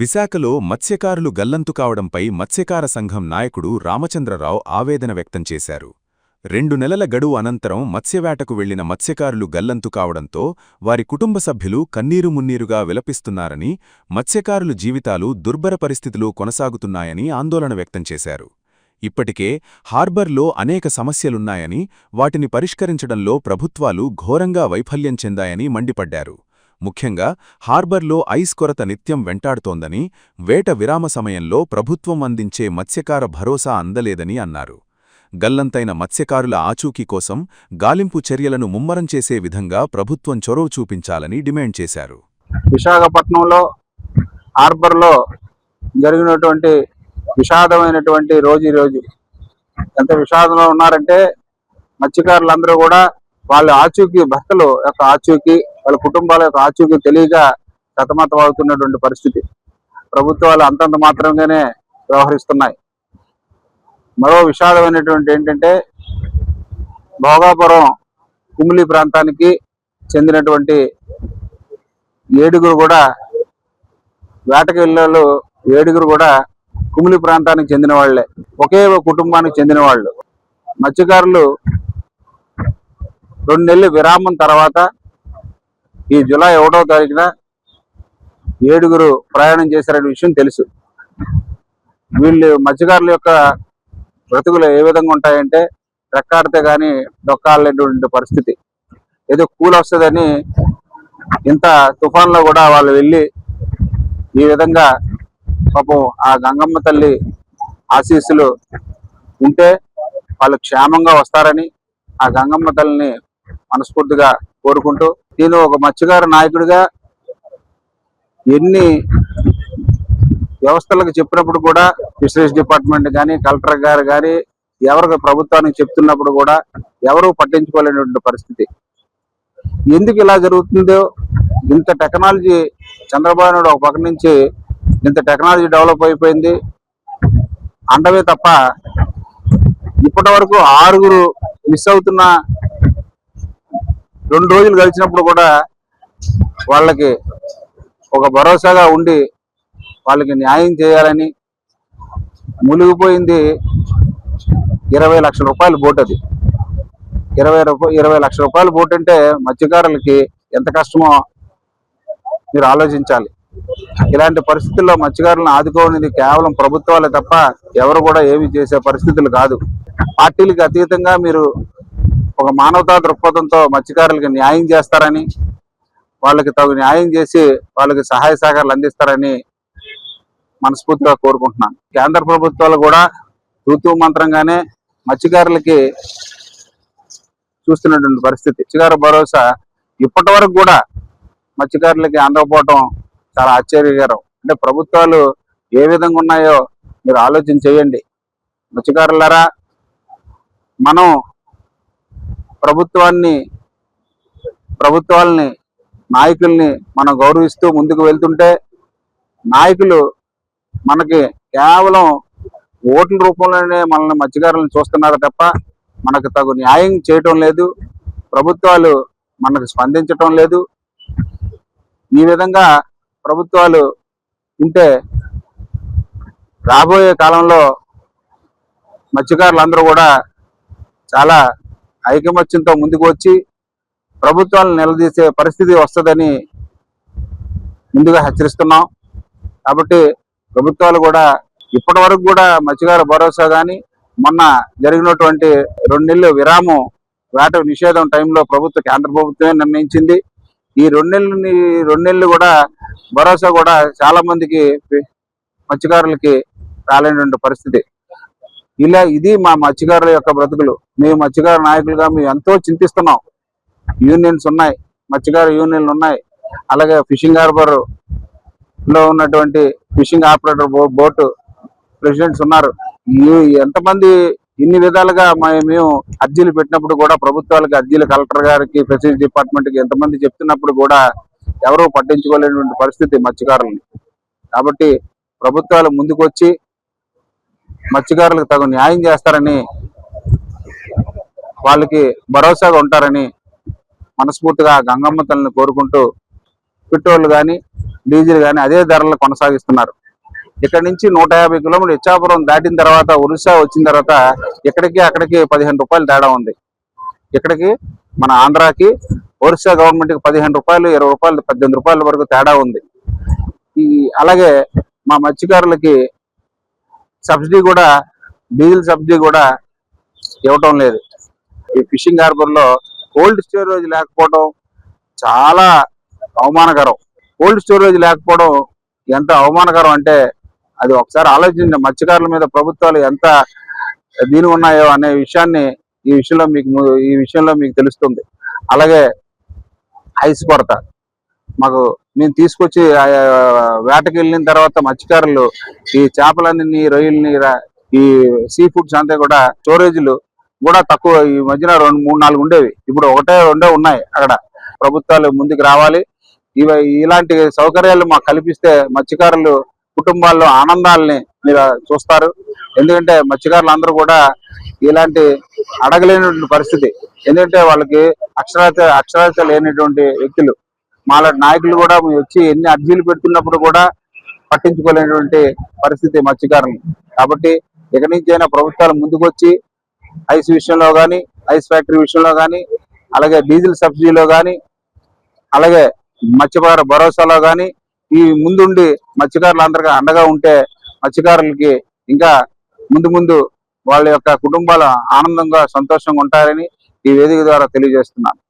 విశాఖలో మత్స్యకారులు గల్లంతు కావడంపై మత్స్యకార సంఘం నాయకుడు రామచంద్రరావు ఆవేదన వ్యక్తం చేశారు. 2 నెలల గడువు అనంతరం మత్స్యవేటకు వెళ్లిన మత్స్యకారులు గల్లంతు కావడంతో వారి కుటుంబ సభ్యులు కన్నీరుమున్నీరుగా విలపిస్తున్నారని, మత్స్యకారులు జీవితాలు దుర్భర పరిస్థితులు కొనసాగుతున్నాయని ఆందోళన వ్యక్తం చేశారు. ఇప్పటికే హార్బర్లో అనేక సమస్యలున్నాయని, వాటిని పరిష్కరించడంలో ప్రభుత్వాలు ఘోరంగా వైఫల్యం చెందాయని మండిపడ్డారు. ముఖ్యంగా హార్బర్లో ఐస్ కొరత నిత్యం వెంటాడుతోందని, వేట విరామ సమయంలో ప్రభుత్వం అందించే మత్స్యకార భరోసా అందలేదని అన్నారు. గల్లంతైన మత్స్యకారుల ఆచూకీ కోసం గాలింపు చర్యలను ముమ్మరం చేసే విధంగా ప్రభుత్వం చొరవ చూపించాలని డిమాండ్ చేశారు. విశాఖపట్నంలో హార్బర్లో జరిగినటువంటి విషాదమైనటువంటి రోజు ఎంత విషాదంలో ఉన్నారంటే, మత్స్యకారులందరూ కూడా వాళ్ళ ఆచూకీ, భర్తలు యొక్క ఆచూకీ, వాళ్ళ కుటుంబాల యొక్క ఆచూకీ తెలియక సతమతం అవుతున్నటువంటి పరిస్థితి. ప్రభుత్వాలు అంతంత మాత్రంగానే వ్యవహరిస్తున్నాయి. మరో విషాదమైనటువంటి ఏంటంటే, భోగాపురం కుమిలి ప్రాంతానికి చెందినటువంటి 7 కూడా వేటకి వెళ్ళాళ్ళు 7 కూడా కుమిలి ప్రాంతానికి చెందిన వాళ్లే, ఒకే కుటుంబానికి చెందిన వాళ్ళు. మత్స్యకారులు 2 నెలల విరామం తర్వాత ఈ జూలై 1వ తారీఖున 7 ప్రయాణం చేశారనే విషయం తెలుసు. వీళ్ళు మత్స్యకారుల యొక్క బ్రతుకులు ఏ విధంగా ఉంటాయంటే, రెక్కాడితే కానీ డొక్కాలేటువంటి పరిస్థితి. ఏదో కూలి వస్తుందని ఇంత తుఫాన్లో కూడా వాళ్ళు వెళ్ళి ఈ విధంగా పాపం ఆ గంగమ్మ తల్లి ఆశీస్సులు ఉంటే వాళ్ళు క్షేమంగా వస్తారని ఆ గంగమ్మ తల్లిని మనస్ఫూర్తిగా కోరుకుంటూ, నేను ఒక మత్స్యకార నాయకుడిగా ఎన్ని వ్యవస్థలకు చెప్పినప్పుడు కూడా, ఫిషరీస్ డిపార్ట్మెంట్ కానీ, కలెక్టర్ గారు కానీ, ఎవరికి ప్రభుత్వానికి చెప్తున్నప్పుడు కూడా ఎవరూ పట్టించుకోలేనటువంటి పరిస్థితి. ఎందుకు ఇలా జరుగుతుందో, ఇంత టెక్నాలజీ చంద్రబాబు నాయుడు ఒక పక్క నుంచి ఇంత టెక్నాలజీ డెవలప్ అయిపోయింది అండవే తప్ప, ఇప్పటి వరకు 6 మిస్ అవుతున్న 2 రోజులు గడిచినప్పుడు కూడా వాళ్ళకి ఒక భరోసాగా ఉండి వాళ్ళకి న్యాయం చేయాలని, మునిగిపోయింది 20 లక్షల రూపాయల బోట్. అది 20 లక్షల రూపాయల బోట్ అంటే మత్స్యకారులకి ఎంత కష్టమో మీరు ఆలోచించాలి. ఇలాంటి పరిస్థితుల్లో మత్స్యకారులను ఆదుకోవడానికి కేవలం ప్రభుత్వాలే తప్ప ఎవరు కూడా ఏమి చేసే పరిస్థితులు కాదు. పార్టీలకు అతీతంగా మీరు ఒక మానవతా దృక్పథంతో మత్స్యకారులకి న్యాయం చేస్తారని, వాళ్ళకి తగు న్యాయం చేసి వాళ్ళకి సహాయ సహకారాలు అందిస్తారని మనస్ఫూర్తిగా కోరుకుంటున్నాను. కేంద్ర ప్రభుత్వాలు కూడా తూతూ మంత్రంగానే మత్స్యకారులకి చూస్తున్నటువంటి పరిస్థితి. మత్స్యకార భరోసా ఇప్పటి వరకు కూడా మత్స్యకారులకి అందకపోవటం చాలా ఆశ్చర్యకరం. అంటే ప్రభుత్వాలు ఏ విధంగా ఉన్నాయో మీరు ఆలోచన చేయండి. మత్స్యకారులారా, మనం ప్రభుత్వాలని, నాయకుల్ని మనం గౌరవిస్తూ ముందుకు వెళ్తుంటే, నాయకులు మనకి కేవలం ఓట్ల రూపంలోనే మనల్ని మత్స్యకారులను చూస్తున్నారు తప్ప మనకు తగు న్యాయం చేయటం లేదు. ప్రభుత్వాలు మనకు స్పందించటం లేదు. ఈ విధంగా ప్రభుత్వాలు ఉంటే రాబోయే కాలంలో మత్స్యకారులందరూ కూడా చాలా ఐకమత్యంతో ముందుకు వచ్చి ప్రభుత్వాలను నిలదీసే పరిస్థితి వస్తుందని ముందుగా హెచ్చరిస్తున్నాం. కాబట్టి ప్రభుత్వాలు కూడా ఇప్పటి వరకు కూడా మత్స్యకార భరోసా కానీ, మొన్న జరిగినటువంటి 2 నెలల విరామం, వేట నిషేధం టైంలో కేంద్ర ప్రభుత్వమే నిర్ణయించింది. ఈ 2 నెలలు కూడా భరోసా కూడా చాలా మందికి మత్స్యకారులకి రాలేనటువంటి పరిస్థితి. ఇది మా మత్స్యకారుల యొక్క బ్రతుకులు. మేము మత్స్యకార నాయకులుగా మేము ఎంతో చింతిస్తున్నాం. యూనియన్స్ ఉన్నాయి, మత్స్యకార యూనియన్లు ఉన్నాయి, అలాగే ఫిషింగ్ హార్బర్ లో ఉన్నటువంటి ఫిషింగ్ ఆపరేటర్ బోటు ప్రెసిడెంట్స్ ఉన్నారు. ఎంతమంది ఇన్ని విధాలుగా మేము అర్జీలు పెట్టినప్పుడు కూడా, ప్రభుత్వాలకి అర్జీలు, కలెక్టర్ గారికి, ఫిషరీస్ డిపార్ట్మెంట్కి ఎంతమంది చెప్తున్నప్పుడు కూడా ఎవరూ పట్టించుకోలేనటువంటి పరిస్థితి మత్స్యకారులని. కాబట్టి ప్రభుత్వాలు ముందుకు వచ్చి మత్స్యకారులకు తగు న్యాయం చేస్తారని, వాళ్ళకి భరోసాగా ఉంటారని మనస్ఫూర్తిగా గంగమ్మ తల్లిని కోరుకుంటూ, పెట్రోల్ కానీ డీజిల్ కానీ అదే ధరలు కొనసాగిస్తున్నారు. ఇక్కడ నుంచి 150 కిలోమీటర్లు ఇచ్చాపురం దాటిన తర్వాత ఒరిస్సా వచ్చిన తర్వాత ఇక్కడికి అక్కడికి 15 రూపాయలు తేడా ఉంది. ఇక్కడికి మన ఆంధ్రాకి ఒరిస్సా గవర్నమెంట్కి 15 రూపాయలు, 20 రూపాయలు, 18 రూపాయల వరకు తేడా ఉంది. అలాగే మా మత్స్యకారులకి సబ్సిడీ కూడా, డీజిల్ సబ్సిడీ కూడా ఇవ్వటం లేదు. ఈ ఫిషింగ్ హార్బర్ లో కోల్డ్ స్టోరేజ్ లేకపోవడం చాలా అవమానకరం. కోల్డ్ స్టోరేజ్ లేకపోవడం ఎంత అవమానకరం అంటే అది ఒకసారి ఆలోచించండి. మత్స్యకారుల మీద ప్రభుత్వాలు ఎంత దీని ఉన్నాయో అనే విషయాన్ని ఈ విషయంలో మీకు తెలుస్తుంది. అలాగే ఐస్ కొరత మేము తీసుకొచ్చి వేటకి వెళ్ళిన తర్వాత మత్స్యకారులు ఈ చేపలన్నీ, రొయ్యల్ని, ఈ సీ ఫుడ్స్ అంతా కూడా స్టోరేజ్లు కూడా తక్కువ. ఈ మధ్యన 2, 3, 4 ఉండేవి, ఇప్పుడు 1, 2 ఉన్నాయి. అక్కడ ప్రభుత్వాలు ముందుకు రావాలి. ఇలాంటి సౌకర్యాలు మాకు కల్పిస్తే మత్స్యకారులు కుటుంబాల్లో ఆనందాలని మీరు చూస్తారు. ఎందుకంటే మత్స్యకారులు అందరూ కూడా ఇలాంటి అడగలేనటువంటి పరిస్థితి. ఎందుకంటే వాళ్ళకి అక్షరాస్యత లేనటువంటి వ్యక్తులు, మాలాంటి నాయకులు కూడా వచ్చి ఎన్ని అర్జీలు పెడుతున్నప్పుడు కూడా పట్టించుకోలేనటువంటి పరిస్థితి మత్స్యకారులు. కాబట్టి ఇక నుంచి అయినా ప్రభుత్వాలు ముందుకు వచ్చి ఐస్ విషయంలో కానీ, ఐస్ ఫ్యాక్టరీ విషయంలో కానీ, అలాగే డీజిల్ సబ్సిడీలో కానీ, అలాగే మత్స్యకార భరోసాలో కానీ ఈ ముందుండి మత్స్యకారులు అందరికీ అండగా ఉంటే మత్స్యకారులకి ఇంకా ముందు వాళ్ళ యొక్క కుటుంబాలు ఆనందంగా, సంతోషంగా ఉంటారని ఈ వేదిక ద్వారా తెలియజేస్తున్నాను.